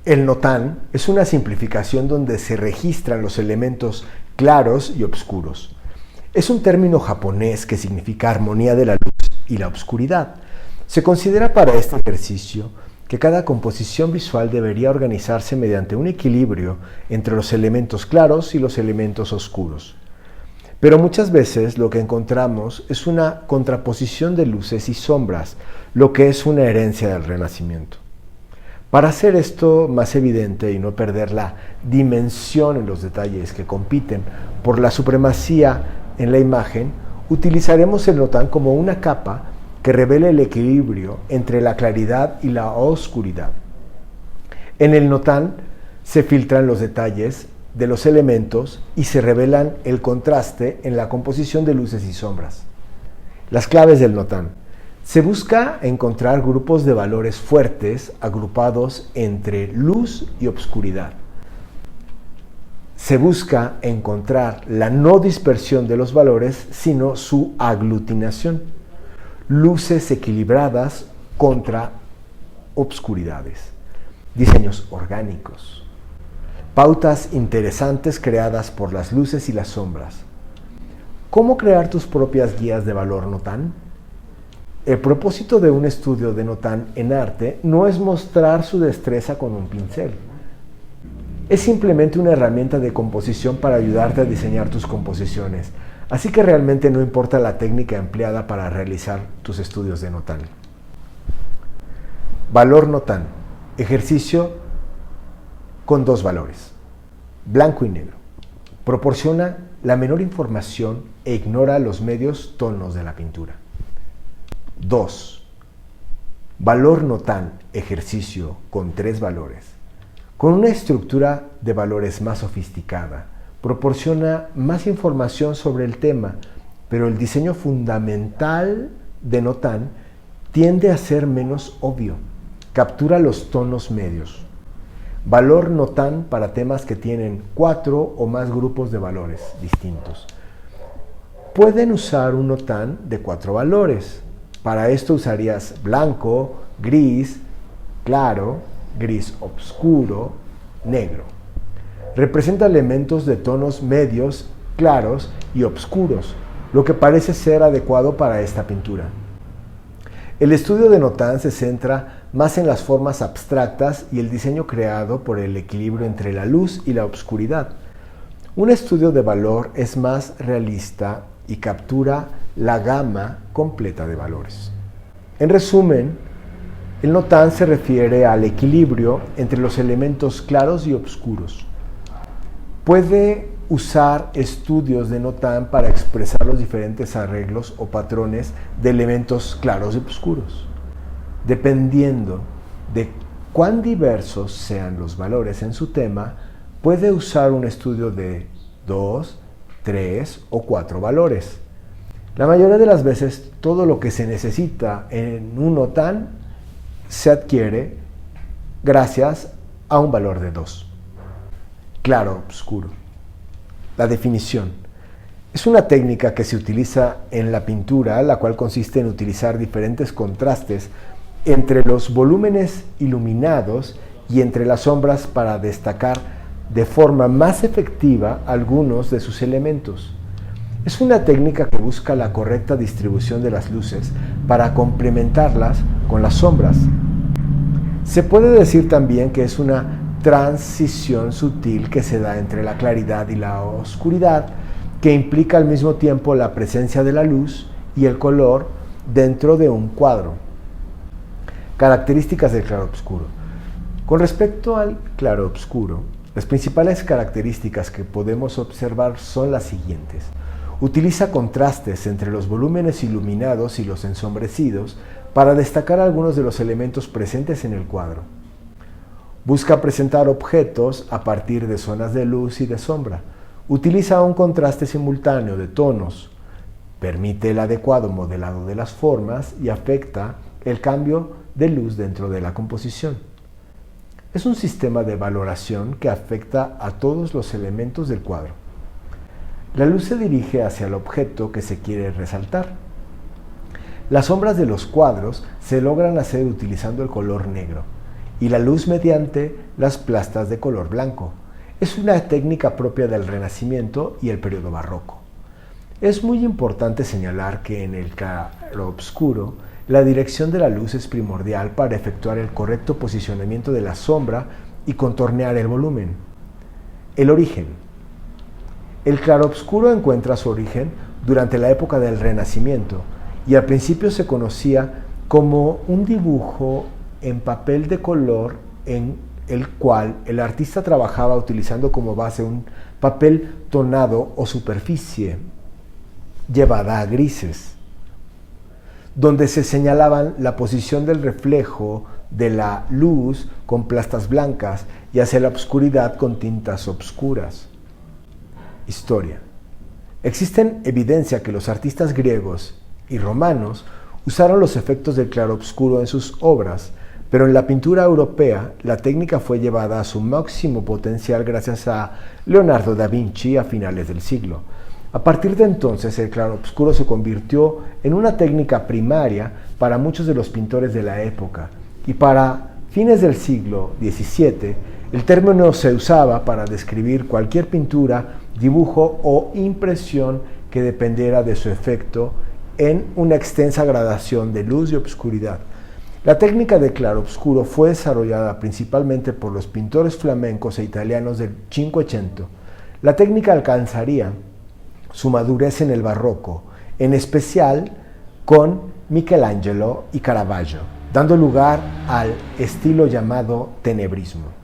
El notan es una simplificación donde se registran los elementos claros y oscuros. Es un término japonés que significa armonía de la luz y la oscuridad. Se considera para este ejercicio que cada composición visual debería organizarse mediante un equilibrio entre los elementos claros y los elementos oscuros. Pero muchas veces lo que encontramos es una contraposición de luces y sombras, lo que es una herencia del Renacimiento. Para hacer esto más evidente y no perder la dimensión en los detalles que compiten por la supremacía en la imagen, utilizaremos el notan como una capa que revela el equilibrio entre la claridad y la oscuridad. En el notan se filtran los detalles de los elementos y se revelan el contraste en la composición de luces y sombras. Las claves del notan. Se busca encontrar grupos de valores fuertes agrupados entre luz y obscuridad. Se busca encontrar la no dispersión de los valores, sino su aglutinación. Luces equilibradas contra obscuridades. Diseños orgánicos. Pautas interesantes creadas por las luces y las sombras. ¿Cómo crear tus propias guías de valor notan? El propósito de un estudio de notan en arte no es mostrar su destreza con un pincel. Es simplemente una herramienta de composición para ayudarte a diseñar tus composiciones, así que realmente no importa la técnica empleada para realizar tus estudios de notan. Valor notan. Ejercicio con dos valores. Blanco y negro. Proporciona la menor información e ignora los medios tonos de la pintura. 2. Valor notan, ejercicio con tres valores. Con una estructura de valores más sofisticada, proporciona más información sobre el tema, pero el diseño fundamental de notan tiende a ser menos obvio. Captura los tonos medios. Valor notan para temas que tienen 4 o más grupos de valores distintos. Pueden usar un notan de 4 valores. Para esto usarías blanco, gris, claro, gris oscuro, negro. Representa elementos de tonos medios, claros y oscuros, lo que parece ser adecuado para esta pintura. El estudio de notan se centra más en las formas abstractas y el diseño creado por el equilibrio entre la luz y la oscuridad. Un estudio de valor es más realista y captura la gama completa de valores. En resumen, el notan se refiere al equilibrio entre los elementos claros y oscuros. Puede usar estudios de notan para expresar los diferentes arreglos o patrones de elementos claros y oscuros. Dependiendo de cuán diversos sean los valores en su tema, puede usar un estudio de 2, 3 o 4 valores. La mayoría de las veces, todo lo que se necesita en un notan se adquiere gracias a un valor de 2. Claro, oscuro. La definición. Es una técnica que se utiliza en la pintura, la cual consiste en utilizar diferentes contrastes entre los volúmenes iluminados y entre las sombras para destacar de forma más efectiva algunos de sus elementos. Es una técnica que busca la correcta distribución de las luces para complementarlas con las sombras. Se puede decir también que es una transición sutil que se da entre la claridad y la oscuridad, que implica al mismo tiempo la presencia de la luz y el color dentro de un cuadro. Características del claroscuro. Con respecto al claroscuro, las principales características que podemos observar son las siguientes. Utiliza contrastes entre los volúmenes iluminados y los ensombrecidos para destacar algunos de los elementos presentes en el cuadro. Busca presentar objetos a partir de zonas de luz y de sombra. Utiliza un contraste simultáneo de tonos. Permite el adecuado modelado de las formas y afecta el cambio de luz dentro de la composición. Es un sistema de valoración que afecta a todos los elementos del cuadro. La luz se dirige hacia el objeto que se quiere resaltar. Las sombras de los cuadros se logran hacer utilizando el color negro y la luz mediante las plastas de color blanco. Es una técnica propia del Renacimiento y el periodo barroco. Es muy importante señalar que en el claroscuro la dirección de la luz es primordial para efectuar el correcto posicionamiento de la sombra y contornear el volumen. El origen. El claroscuro encuentra su origen durante la época del Renacimiento y al principio se conocía como un dibujo en papel de color en el cual el artista trabajaba utilizando como base un papel tonado o superficie llevada a grises, donde se señalaban la posición del reflejo de la luz con plastas blancas y hacia la oscuridad con tintas obscuras. Historia. Existen evidencia que los artistas griegos y romanos usaron los efectos del claroscuro en sus obras, pero en la pintura europea la técnica fue llevada a su máximo potencial gracias a Leonardo da Vinci a finales del siglo. A partir de entonces el claroscuro se convirtió en una técnica primaria para muchos de los pintores de la época y para fines del siglo XVII el término se usaba para describir cualquier pintura, dibujo o impresión que dependiera de su efecto en una extensa gradación de luz y obscuridad. La técnica de claroscuro fue desarrollada principalmente por los pintores flamencos e italianos del Cinquecento. La técnica alcanzaría su madurez en el barroco, en especial con Michelangelo y Caravaggio, dando lugar al estilo llamado tenebrismo.